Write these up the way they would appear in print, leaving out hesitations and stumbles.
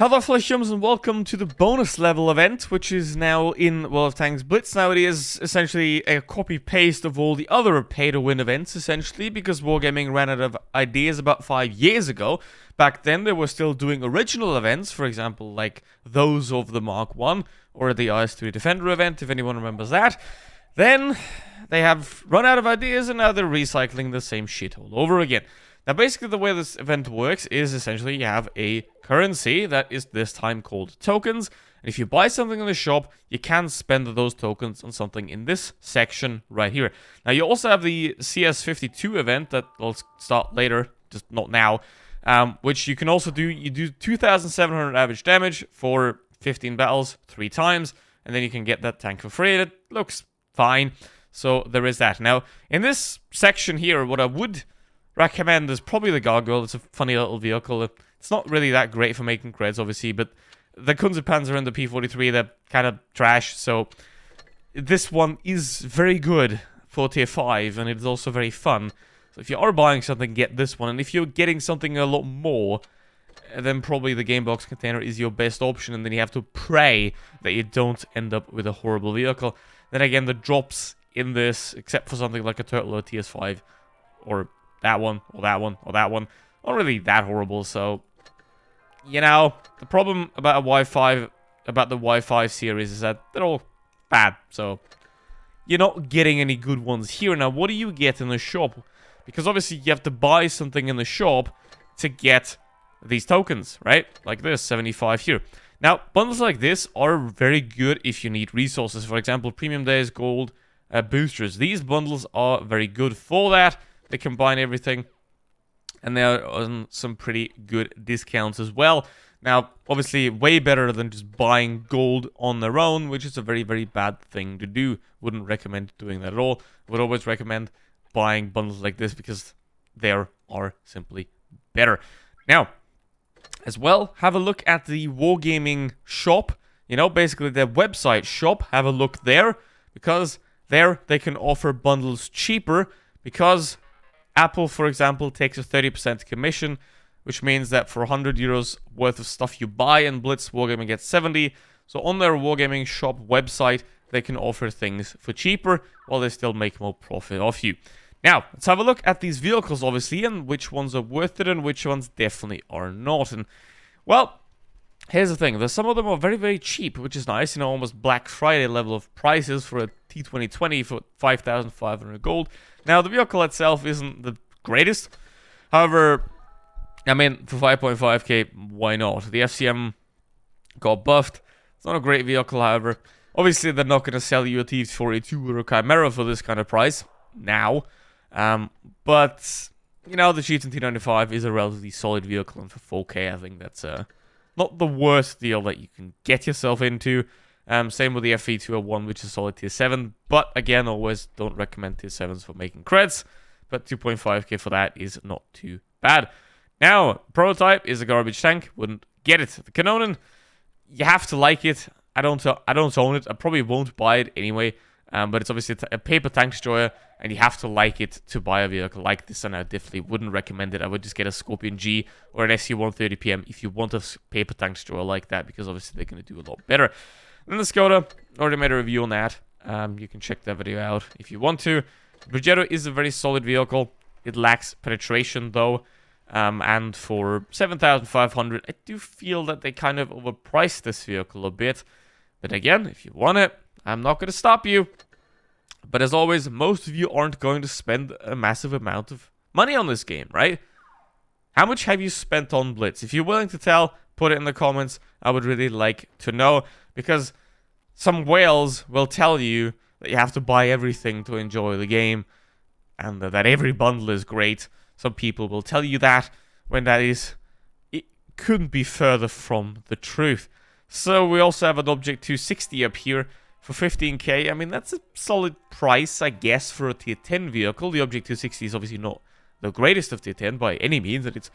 Hello Fleshums and welcome to the bonus level event, which is now in World of Tanks Blitz. Now it is essentially a copy-paste of all the other pay-to-win events, essentially, because Wargaming ran out of ideas about 5 years ago. Back then they were still doing original events, for example, like those of the Mark 1 or the IS-3 Defender event, if anyone remembers that. Then they have run out of ideas and now they're recycling the same shit all over again. Now, basically, the way this event works is essentially you have a currency that is this time called tokens. And if you buy something in the shop, you can spend those tokens on something in this section right here. Now, you also have the CS52 event that will start later, just not now, which you can also do. You do 2,700 average damage for 15 battles 3 times, and then you can get that tank for free. It looks fine. So there is that. Now, in this section here, what I would recommend is probably the Gargoyle. It's a funny little vehicle. It's not really that great for making creds, obviously, but the Kunzenpanzer and the P43, they're kind of trash, so this one is very good for tier 5, and it's also very fun. So if you are buying something, get this one, and if you're getting something a lot more, then probably the game box container is your best option, and then you have to pray that you don't end up with a horrible vehicle. Then again, the drops in this, except for something like a Turtle or TS5, or that one, or that one, or that one, aren't really that horrible, so, you know, the problem about the Y5 series is that they're all bad, so you're not getting any good ones here. Now, what do you get in the shop? Because obviously you have to buy something in the shop to get these tokens, right? Like this, 75 here. Now, bundles like this are very good if you need resources. For example, Premium Days, Gold, Boosters. These bundles are very good for that. They combine everything, and they're on some pretty good discounts as well. Now, obviously, way better than just buying gold on their own, which is a very, very bad thing to do. Wouldn't recommend doing that at all. Would always recommend buying bundles like this because they are simply better. Now, as well, have a look at the Wargaming shop. You know, basically their website shop. Have a look there, because there they can offer bundles cheaper, because Apple, for example, takes a 30% commission, which means that for 100 euros worth of stuff you buy in Blitz, Wargaming gets 70. So on their Wargaming shop website, they can offer things for cheaper while they still make more profit off you. Now, let's have a look at these vehicles, obviously, and which ones are worth it and which ones definitely are not. And, well, here's the thing. Some of them are very, very cheap, which is nice. You know, almost Black Friday level of prices for a T2020 for 5,500 gold. Now, the vehicle itself isn't the greatest. However, I mean, for 5.5k, why not? The FCM got buffed. It's not a great vehicle, however. Obviously, they're not going to sell you a T42 or a Chimera for this kind of price now. But, you know, the Chieftain T95 is a relatively solid vehicle, and for 4k, I think that's not the worst deal that you can get yourself into. Same with the FV201, which is solid tier 7. But again, always don't recommend tier 7s for making creds. But 2.5k for that is not too bad. Now, prototype is a garbage tank. Wouldn't get it. The Canonen, you have to like it. I don't own it. I probably won't buy it anyway. But it's obviously a paper tank destroyer, and you have to like it to buy a vehicle like this, and I definitely wouldn't recommend it. I would just get a Scorpion G or an SU-130PM if you want a paper tank destroyer like that, because obviously they're going to do a lot better. Then the Skoda, already made a review on that. You can check that video out if you want to. Progetto is a very solid vehicle. It lacks penetration, though. And for 7,500, I do feel that they kind of overpriced this vehicle a bit. But again, if you want it, I'm not going to stop you. But as always, most of you aren't going to spend a massive amount of money on this game, right? How much have you spent on Blitz? If you're willing to tell, put it in the comments. I would really like to know, because some whales will tell you that you have to buy everything to enjoy the game, and that every bundle is great. Some people will tell you that, when it couldn't be further from the truth. So we also have an Object 260 up here for 15k. I mean, that's a solid price, I guess, for a tier 10 vehicle. The Object 260 is obviously not the greatest of tier 10 by any means, and it's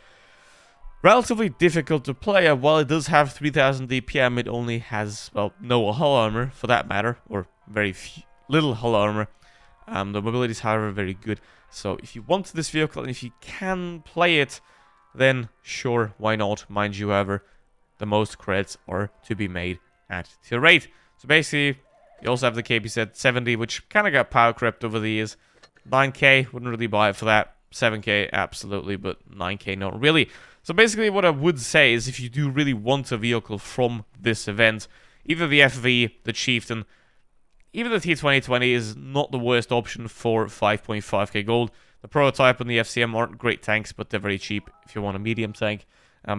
relatively difficult to play. While it does have 3000 DPM, it only has, well, no hull armor for that matter, or very little hull armor. The mobility is, however, very good. So if you want this vehicle and if you can play it, then sure, why not? Mind you, however, the most credits are to be made at tier 8. So basically, you also have the KP set 70, which kind of got power crept over the years. 9k, wouldn't really buy it for that. 7k, absolutely, but 9k, not really. So basically, what I would say is if you do really want a vehicle from this event, either the FV, the Chieftain, even the T2020 is not the worst option for 5.5k gold. The Prototype and the FCM aren't great tanks, but they're very cheap if you want a medium tank,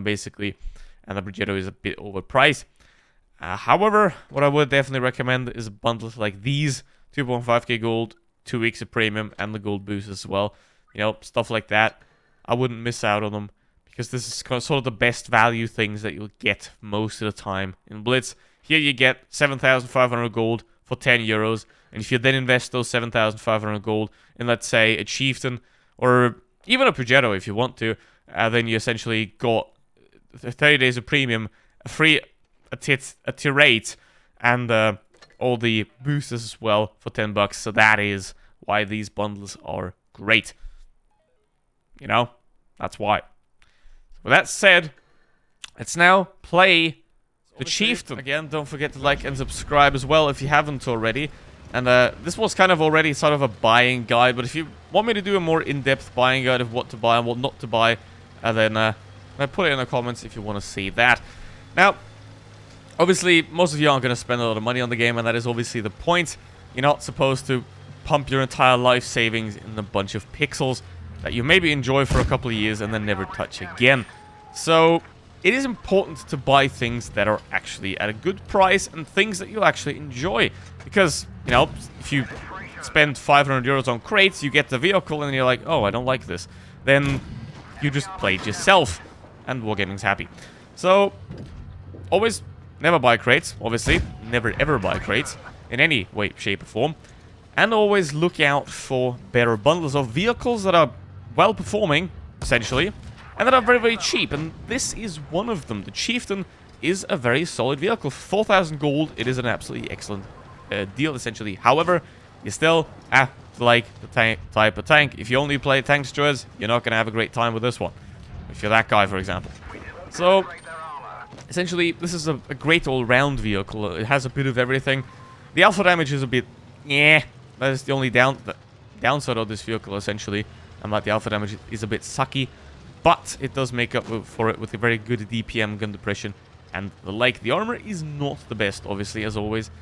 basically. And the Brigetto is a bit overpriced. However, what I would definitely recommend is bundles like these. 2.5k gold, 2 weeks of premium, and the gold boost as well. You know, stuff like that. I wouldn't miss out on them, because this is sort of the best value things that you'll get most of the time in Blitz. Here you get 7,500 gold for 10 euros. And if you then invest those 7,500 gold in, let's say, a Chieftain, or even a Progetto if you want to, then you essentially got 30 days of premium, a tier 8, and all the boosters as well for 10 bucks. So that is why these bundles are great. You know, that's why. With that said, let's now play the Chieftain. Again, don't forget to like and subscribe as well if you haven't already. And this was kind of already sort of a buying guide, but if you want me to do a more in-depth buying guide of what to buy and what not to buy, then put it in the comments if you want to see that. Now, obviously, most of you aren't going to spend a lot of money on the game, and that is obviously the point. You're not supposed to pump your entire life savings in a bunch of pixels that you maybe enjoy for a couple of years and then never touch again. So it is important to buy things that are actually at a good price and things that you actually enjoy. Because, you know, if you spend 500 euros on crates, you get the vehicle and you're like, oh, I don't like this. Then you just played yourself, and Wargaming's happy. So, always never buy crates, obviously. Never ever buy crates in any way, shape, or form. And always look out for better bundles of vehicles that are well-performing, essentially, and that are very, very cheap. And this is one of them. The Chieftain is a very solid vehicle. For 4,000 gold, it is an absolutely excellent deal, essentially. However, you still have to like the type of tank. If you only play tank destroyers, you're not going to have a great time with this one. If you're that guy, for example. So, essentially, this is a great all-round vehicle. It has a bit of everything. The alpha damage is a bit, yeah. That is the only downside of this vehicle, essentially. And that the alpha damage is a bit sucky. But it does make up for it with a very good DPM, gun depression, and the like. The armor is not the best, obviously, as always.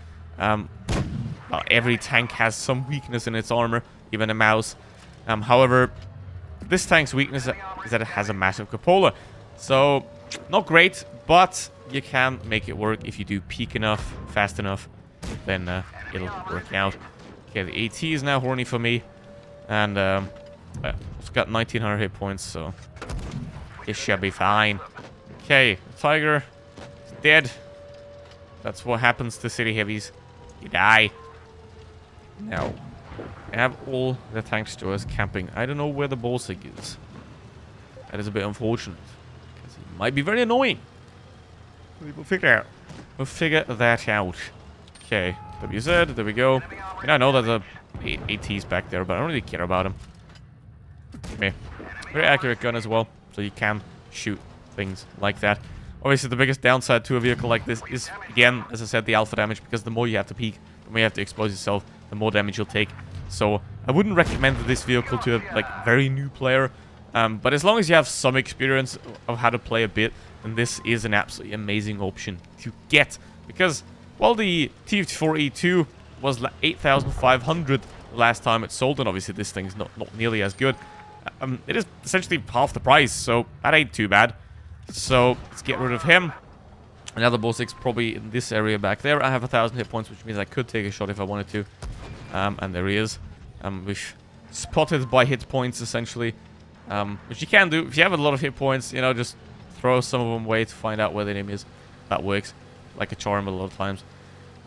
Every tank has some weakness in its armor, even a mouse. However, this tank's weakness is that it has a massive cupola. So, not great, but you can make it work if you do peak enough, fast enough. Then it'll work out. Okay, the AT is now horny for me. And it's got 1900 hit points, so it should be fine. Okay, Tiger is dead. That's what happens to city heavies. You die. Now, I have all the tank stores camping. I don't know where the Bolsig is. That is a bit unfortunate, because he might be very annoying. We'll figure it out. We'll figure that out. Okay, WZ, there we go. And I know that the AT's back there, but I don't really care about him. Okay. Very accurate gun as well, so you can shoot things like that. Obviously, the biggest downside to a vehicle like this is, again, as I said, the alpha damage, because the more you have to peek, the more you have to expose yourself, the more damage you'll take. So, I wouldn't recommend this vehicle to a, like, very new player, but as long as you have some experience of how to play a bit, then this is an absolutely amazing option to get. Because, while the T54E2 was 8,500 last time it sold, and obviously this thing's not nearly as good, it is essentially half the price, so that ain't too bad. So, let's get rid of him. Another Bolsix probably in this area back there. I have 1,000 hit points, which means I could take a shot if I wanted to. And there he is. We've spotted by hit points, essentially. Which you can do. If you have a lot of hit points, you know, just throw some of them away to find out where the enemy is. That works. Like a charm a lot of times.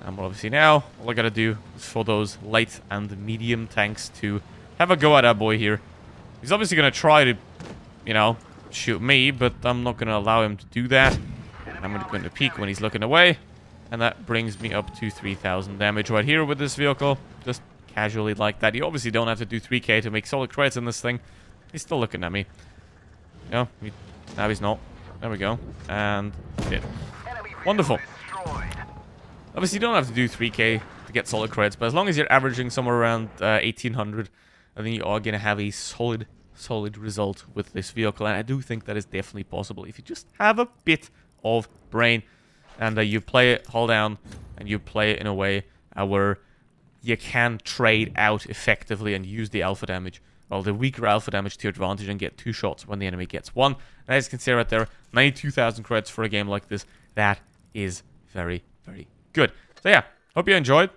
But obviously now, all I gotta do is for those light and medium tanks to have a go at our boy here. He's obviously gonna try to, you know, shoot me, but I'm not gonna allow him to do that. I'm going to peek when he's looking away, and that brings me up to 3,000 damage right here with this vehicle, just casually like that. You obviously don't have to do 3k to make solid credits in this thing. He's still looking at me. You know, now he's not. There we go. And did. Wonderful. Obviously, you don't have to do 3k to get solid credits, but as long as you're averaging somewhere around 1800, I think you are going to have a solid result with this vehicle. And I do think that is definitely possible if you just have a bit of brain. And you play it, hold down, and you play it in a way where you can trade out effectively and use the alpha damage, well, the weaker alpha damage to your advantage, and get 2 shots when the enemy gets 1. And as you can see right there, 92,000 credits for a game like this. That is very, very good. So yeah, hope you enjoyed.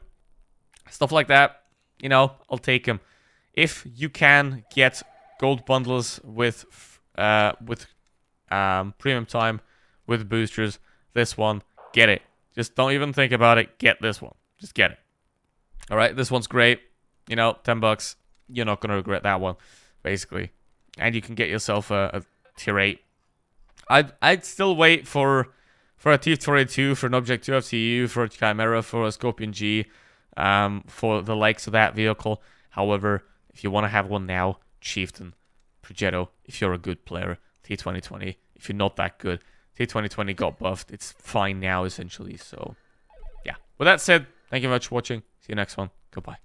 Stuff like that, you know, I'll take them. If you can get gold bundles with premium time, with boosters, this one, get it. Just don't even think about it. Get this one. Just get it. All right, this one's great. You know, $10. You're not gonna regret that one, basically. And you can get yourself a tier 8. I'd still wait for a T-22, for an Object 2 FTU, for a Chimera, for a Scorpion G, for the likes of that vehicle. However, if you want to have one now, Chieftain, Progetto, if you're a good player, T-2020. If you're not that good, T-2020 got buffed. It's fine now, essentially. So, yeah. With that said, thank you very much for watching. See you next one. Goodbye.